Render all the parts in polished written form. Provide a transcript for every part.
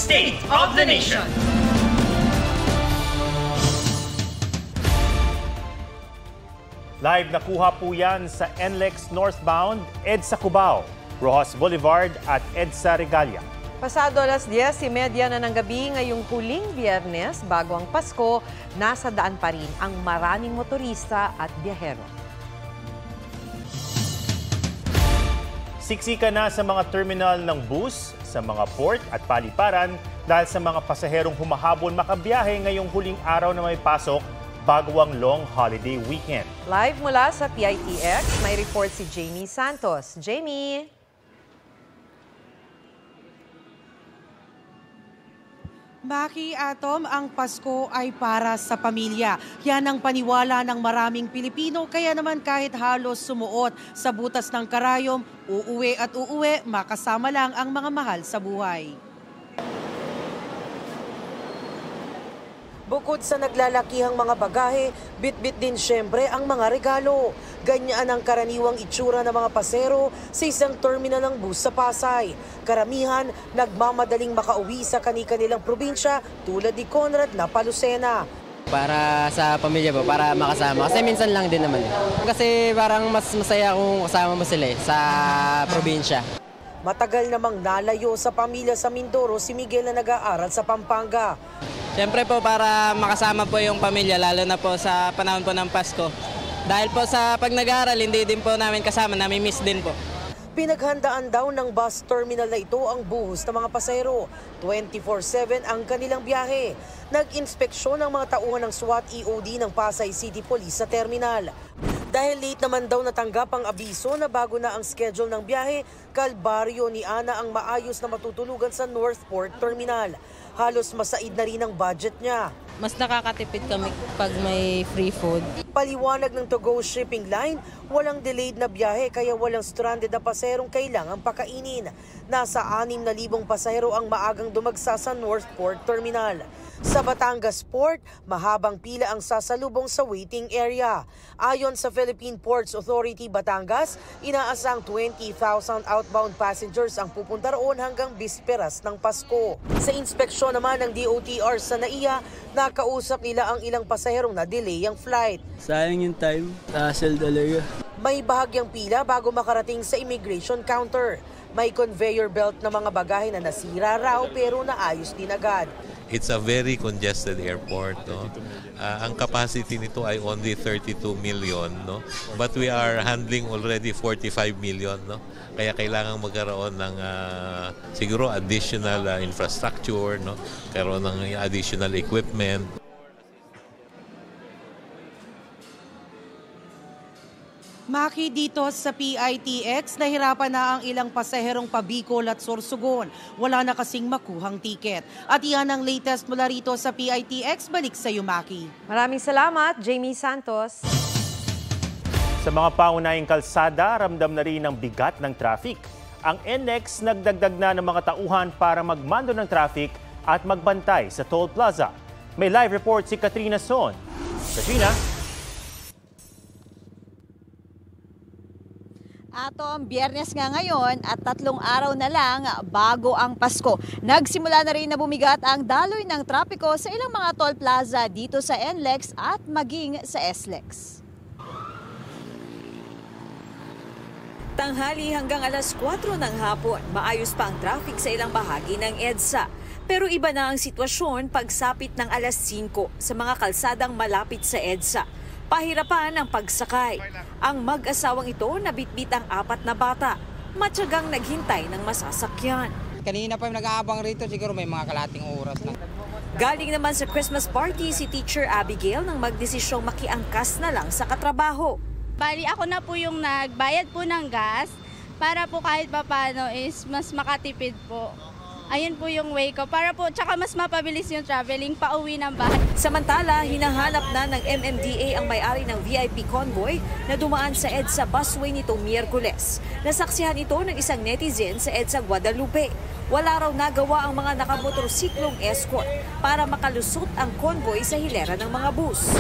State of the Nation. Live nakuha po yan sa NLEX northbound, EDSA Cubao, Rojas Boulevard at EDSA Regalia. Pasado alas 10:30 na ng gabi ngayong huling Biyernes, bago ang Pasko, nasa daan pa rin ang maraming motorista at biyahero. Siksika na sa mga terminal ng bus, sa mga port at paliparan dahil sa mga pasaherong humahabol makabiyahe ngayong huling araw na may pasok bago ang long holiday weekend. Live mula sa PITX, may report si Jamie Santos. Jamie! Maki, Atom, ang Pasko ay para sa pamilya. Yan ang paniwala ng maraming Pilipino, kaya naman kahit halos sumuot sa butas ng karayom, uuwi at uuwi, makasama lang ang mga mahal sa buhay. Bukod sa naglalakihang mga bagahe, bitbit din syempre ang mga regalo. Ganyan ang karaniwang itsura ng mga pasero sa isang terminal ng bus sa Pasay. Karamihan, nagmamadaling makauwi sa kani-kanilang probinsya tulad ni Conrad Lapalucena. Para sa pamilya po, para makasama. Kasi minsan lang din naman. Kasi parang mas masaya kung kasama mo sila sa probinsya. Matagal namang nalayo sa pamilya sa Mindoro si Miguel na nag-aaral sa Pampanga. Siyempre po para makasama po yung pamilya, lalo na po sa panahon po ng Pasko. Dahil po sa pag nag-aaral, hindi din po namin kasama, nami-miss din po. Pinaghandaan daw ng bus terminal na ito ang buhos ng mga pasahero. 24/7 ang kanilang biyahe. Nag-inspeksyon ang mga tauhan ng SWAT EOD ng Pasay City Police sa terminal. Dahil late naman daw natanggap ang abiso na bago na ang schedule ng biyahe, kalbaryo ni Ana ang maayos na matutulugan sa Northport Terminal. Halos masaid na rin ang budget niya. Mas nakakatipid kami pag may free food. Paliwanag ng To-Go Shipping Line, walang delayed na biyahe kaya walang stranded na pasaherong kailangang pakainin. Nasa 6,000 pasahero ang maagang dumagsa sa Northport Terminal. Sa Batangas Port, mahabang pila ang sasalubong sa waiting area. Ayon sa Philippine Ports Authority Batangas, inaasang 20,000 outbound passengers ang pupunta roon hanggang bisperas ng Pasko. Sa inspeksyon naman ng DOTR sa NAIA, nakausap nila ang ilang pasaherong na-delay ang flight. Sayang yung time, hassle talaga. May bahagyang pila bago makarating sa immigration counter. May conveyor belt na mga bagahe na nasira raw pero naayos din agad. It's a very congested airport. No? Ang capacity nito ay only 32 million. No? But we are handling already 45 million. No? Kaya kailangan magkaroon ng siguro additional infrastructure, no? Karoon ng additional equipment. Maki, dito sa PITX, nahirapan na ang ilang pasaherong pabikol at Sorsogon. Wala na kasing makuhang tiket. At yan ang latest mula rito sa PITX. Balik sa iyo, Maki. Maraming salamat, Jamie Santos. Sa mga pangunahing kalsada, ramdam na rin ang bigat ng traffic. Ang NLEX nagdagdag na ng mga tauhan para magmando ng traffic at magbantay sa toll plaza. May live report si Katrina Son. Katrina? Atom, Biyernes nga ngayon at 3 araw na lang bago ang Pasko. Nagsimula na rin na bumigat ang daloy ng trapiko sa ilang mga toll plaza dito sa NLEX at maging sa SLEX. Tanghali hanggang alas 4 ng hapon, maayos pa ang traffic sa ilang bahagi ng EDSA. Pero iba na ang sitwasyon pagsapit ng alas 5 sa mga kalsadang malapit sa EDSA. Pahirapan ang pagsakay. Ang mag-asawang ito nabitbit ang 4 na bata. Matyagang naghintay ng masasakyan. Kanina pa nag-aabang rito, siguro may mga kalating oras na. Galing naman sa Christmas party si Teacher Abigail nang magdesisyong makiangkas na lang sa katrabaho. Bali ako na po yung nagbayad po ng gas para po kahit papano is mas makatipid po. Ayun po yung way ko para po tsaka mas mapabilis yung traveling pauwi ng bahay. Samantala, hinahanap na ng MMDA ang may-ari ng VIP convoy na dumaan sa EDSA busway nitong Miyerkules. Nasaksihan ito ng isang netizen sa EDSA Guadalupe. Wala raw nagawa ang mga nakamotorsiklong escort para makalusot ang convoy sa hilera ng mga bus.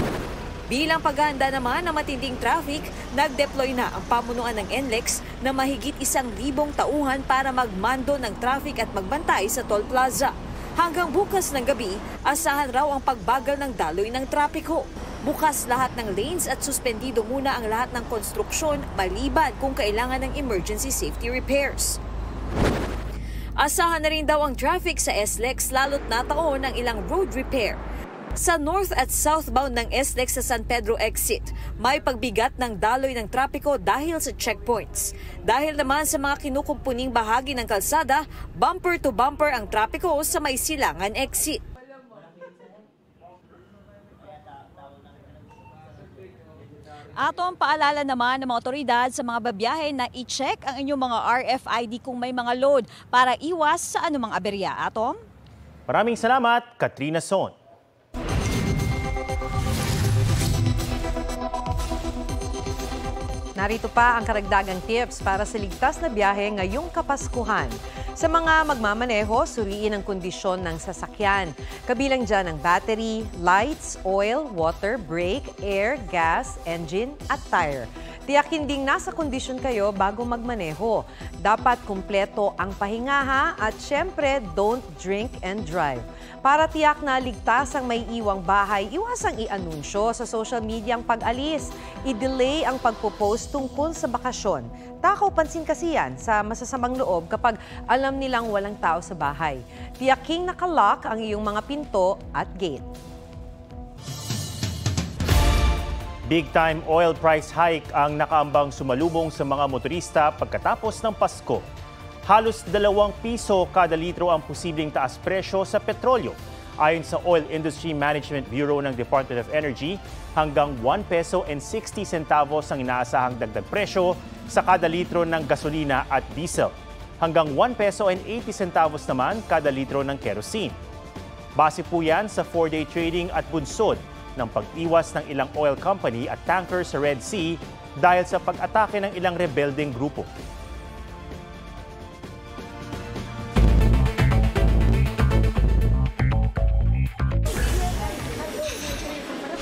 Bilang paghahanda naman ng matinding traffic, nag-deploy na ang pamunuan ng NLEX na mahigit 1,000 tauhan para magmando ng traffic at magbantay sa toll plaza. Hanggang bukas ng gabi, asahan raw ang pagbagal ng daloy ng trapiko. Bukas lahat ng lanes at suspendido muna ang lahat ng konstruksyon maliban kung kailangan ng emergency safety repairs. Asahan na rin daw ang traffic sa SLEX lalo't nataon ng ilang road repair. Sa north at southbound ng SLEX sa San Pedro exit, may pagbigat ng daloy ng trapiko dahil sa checkpoints. Dahil naman sa mga kinukumpuning bahagi ng kalsada, bumper to bumper ang trapiko sa may Silangan exit. Atom, paalala naman ng mga otoridad sa mga babiyahe na i-check ang inyong mga RFID kung may mga load para iwas sa anumang aberya. Atom? Maraming salamat, Katrina Son. Narito pa ang karagdagang tips para sa ligtas na biyahe ngayong Kapaskuhan. Sa mga magmamaneho, suriin ang kondisyon ng sasakyan. Kabilang dyan ang battery, lights, oil, water, brake, air, gas, engine at tire. Tiyakin ding nasa kondisyon kayo bago magmaneho. Dapat kumpleto ang pahinga at syempre, don't drink and drive. Para tiyak na ligtas ang may iwang bahay, iwasang i-anunsyo sa social media ang pag-alis. I-delay ang pagpo-post tungkol sa bakasyon. Takaw pansin kasi yan sa masasamang loob kapag alam nilang walang tao sa bahay. Tiyaking nakalock ang iyong mga pinto at gate. Big-time oil price hike ang nakaambang sumalubong sa mga motorista pagkatapos ng Pasko. Halos 2 piso kada litro ang posibleng taas presyo sa petrolyo. Ayon sa Oil Industry Management Bureau ng Department of Energy, hanggang 1 peso and 60 centavos ang inaasahang dagdag presyo sa kada litro ng gasolina at diesel. Hanggang 1 peso and 80 centavos naman kada litro ng kerosene. Base po yan sa 4-day trading at bunsod ng pag-iwas ng ilang oil company at tanker sa Red Sea dahil sa pag-atake ng ilang rebelding grupo.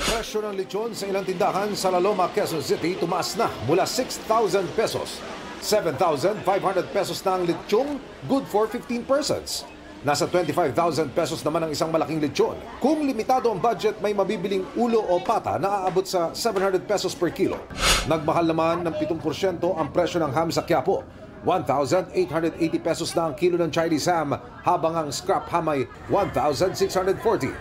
Presyo ng lechon sa ilang tindahan sa La Loma, Quezon City tumaas na mula 6,000 pesos. 7,500 pesos na ang lechong, good for 15 persons. Nasa 25,000 pesos naman ang isang malaking lechon. Kung limitado ang budget, may mabibiling ulo o pata na aabot sa 700 pesos per kilo. Nagmahal naman ng 7% ang presyo ng ham sa Quiapo. 1,880 pesos na ang kilo ng Chinese ham, habang ang scrap ham ay 1,640.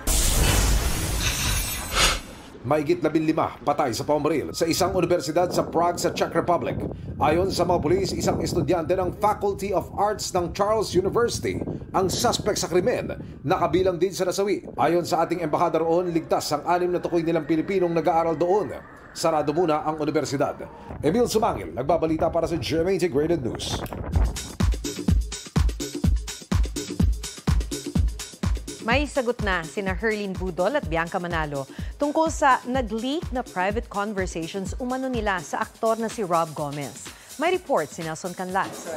Mahigit 15 patay sa pambaril sa isang universidad sa Prague sa Czech Republic. Ayon sa mga pulis, isang estudyante ng Faculty of Arts ng Charles University ang suspect sa krimen, nakabilang din sa nasawi. Ayon sa ating embahada roon, ligtas ang 6 na tukoy nilang Pilipinong nag-aaral doon. Sarado muna ang universidad. Emil Sumangil, nagbabalita para sa GMA Integrated News. May sagot na sina Herlene Budol at Bianca Manalo tungkol sa nag-leak na private conversations umano nila sa aktor na si Rob Gomez. May report si Nelson Canlas.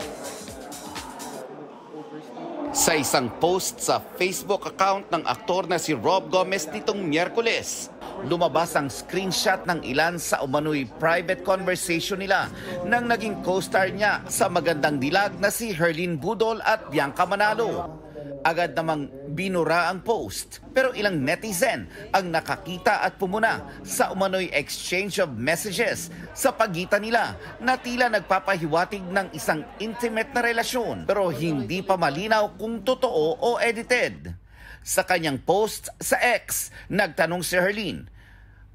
Sa isang post sa Facebook account ng aktor na si Rob Gomez nitong Miyerkules, lumabas ang screenshot ng ilan sa umano'y private conversation nila nang naging co-star niya sa Magandang Dilag na si Herlene Budol at Bianca Manalo. Agad namang binura ang post, pero ilang netizen ang nakakita at pumuna sa umano'y exchange of messages sa pagitan nila na tila nagpapahiwatig ng isang intimate na relasyon pero hindi pa malinaw kung totoo o edited. Sa kanyang post sa X, nagtanong si Herlene,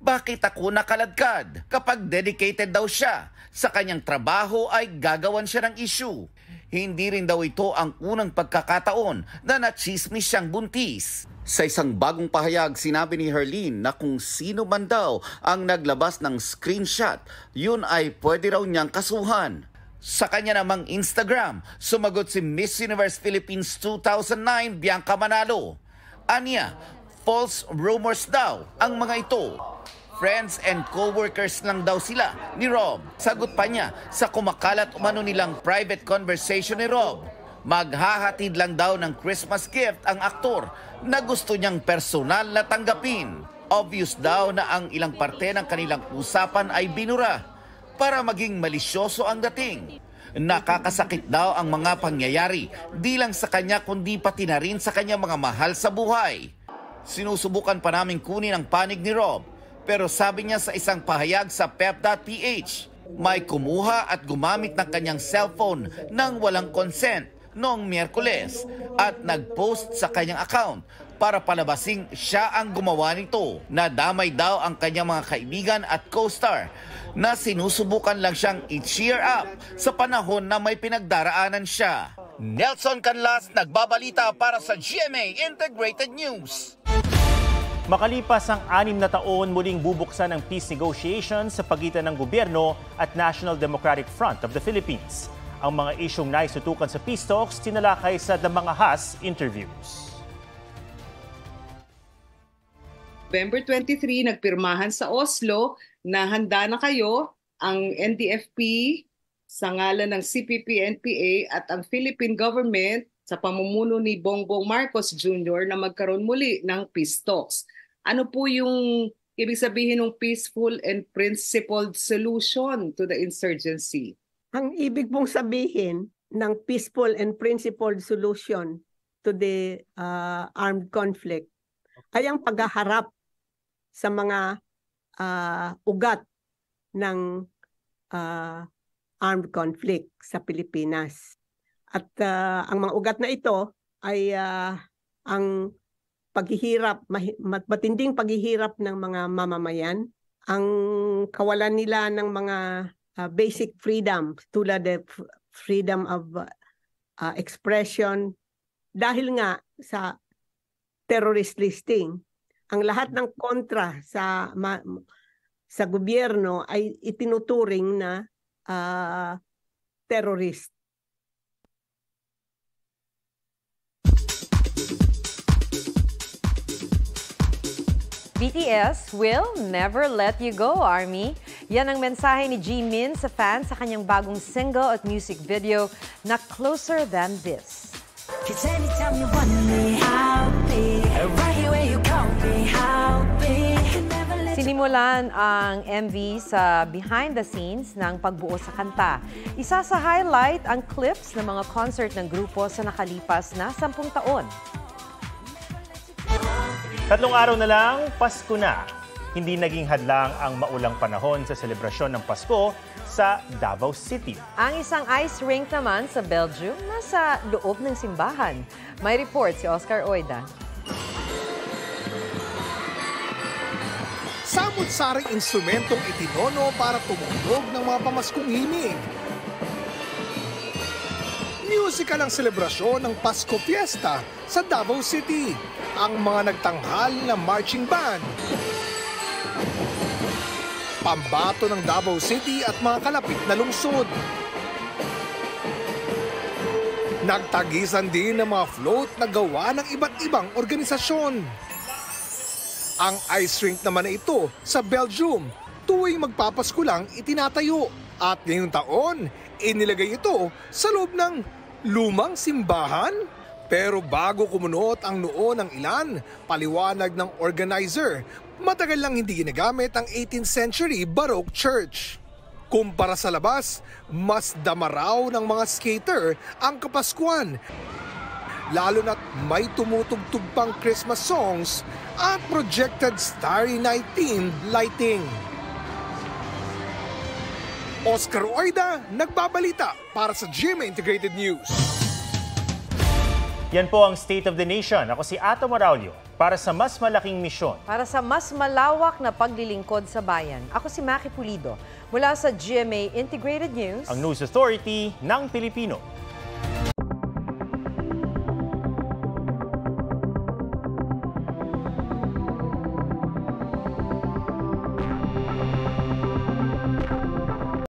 "Bakit ako nakaladkad?" Kapag dedicated daw siya sa kanyang trabaho ay gagawan siya ng issue. Hindi rin daw ito ang unang pagkakataon na nachismis siyang buntis. Sa isang bagong pahayag, sinabi ni Herlene na kung sino man daw ang naglabas ng screenshot, yun ay pwede raw niyang kasuhan. Sa kanya namang Instagram, sumagot si Miss Universe Philippines 2009 Bianca Manalo. Anya, false rumors daw ang mga ito. Friends and co-workers lang daw sila ni Rob. Sagot pa niya sa kumakalat umano nilang private conversation ni Rob. Maghahatid lang daw ng Christmas gift ang aktor na gusto niyang personal na tanggapin. Obvious daw na ang ilang parte ng kanilang usapan ay binura para maging malisyoso ang dating. Nakakasakit daw ang mga pangyayari, di lang sa kanya kundi pati na rin sa kanyang mga mahal sa buhay. Sinusubukan pa namin kunin ang panig ni Rob, pero sabi niya sa isang pahayag sa pep.ph, may kumuha at gumamit ng kanyang cellphone nang walang consent noong Miyerkules at nag-post sa kanyang account para palabasing siya ang gumawa nito. Nadamay daw ang kanyang mga kaibigan at co-star na sinusubukan lang siyang i-cheer up sa panahon na may pinagdaraanan siya. Nelson Canlas, nagbabalita para sa GMA Integrated News. Makalipas ang 6 na taon, muling bubuksan ang peace negotiations sa pagitan ng gobyerno at National Democratic Front of the Philippines. Ang mga isyong naisutukan sa peace talks tinalakay sa The Mga Has interviews. November 23, nagpirmahan sa Oslo na handa na kayo ang NDFP sa ngalan ng CPP-NPA at ang Philippine government sa pamumuno ni Bongbong Marcos Jr. na magkaroon muli ng peace talks. Ano po yung ibig sabihin ng peaceful and principled solution to the insurgency? Ang ibig pong sabihin ng peaceful and principled solution to the armed conflict ay ang paghaharap sa mga ugat ng armed conflict sa Pilipinas. At ang mga ugat na ito ay ang paghihirap, matinding paghihirap ng mga mamamayan, ang kawalan nila ng mga basic freedom tulad ng freedom of expression dahil nga sa terrorist listing. Ang lahat ng kontra sa gobyerno ay itinuturing na terrorist. BTS will never let you go, Army. Yan ang mensahe ni Jimin sa fans sa kanyang bagong single at music video na Closer Than This. Sinimulan ang MV sa behind the scenes ng pagbuo sa kanta. Isa sa highlight ang clips ng mga concert ng grupo sa nakalipas na 10 taon. 3 araw na lang, Pasko na. Hindi naging hadlang ang maulang panahon sa selebrasyon ng Pasko sa Davao City. Ang isang ice rink naman sa Belgium nasa loob ng simbahan. May report si Oscar Oida. Samot-saring instrumentong itinono para tumugtog ng mga pamaskong himig. Musical ang selebrasyon ng Pasko Fiesta sa Davao City. Ang mga nagtanghal na marching band, pambato ng Davao City at mga kalapit na lungsod. Nagtagisan din ng mga float na gawa ng iba't ibang organisasyon. Ang ice rink naman na ito sa Belgium, tuwing magpapasko lang itinatayo. At ngayong taon, inilagay ito sa loob ng lumang simbahan. Pero bago kumunot ang noo ng ilan, paliwanag ng organizer, matagal lang hindi ginagamit ang 18th century Baroque church. Kumpara sa labas, mas damaraw ng mga skater ang Kapaskuhan. Lalo na't may tumutugtog pang Christmas songs at projected Starry Night themed lighting. Oscar Oida, nagbabalita para sa GMA Integrated News. Yan po ang State of the Nation. Ako si Ato Maraulio para sa mas malaking misyon. Para sa mas malawak na paglilingkod sa bayan. Ako si Maki Pulido mula sa GMA Integrated News. Ang News Authority ng Pilipino.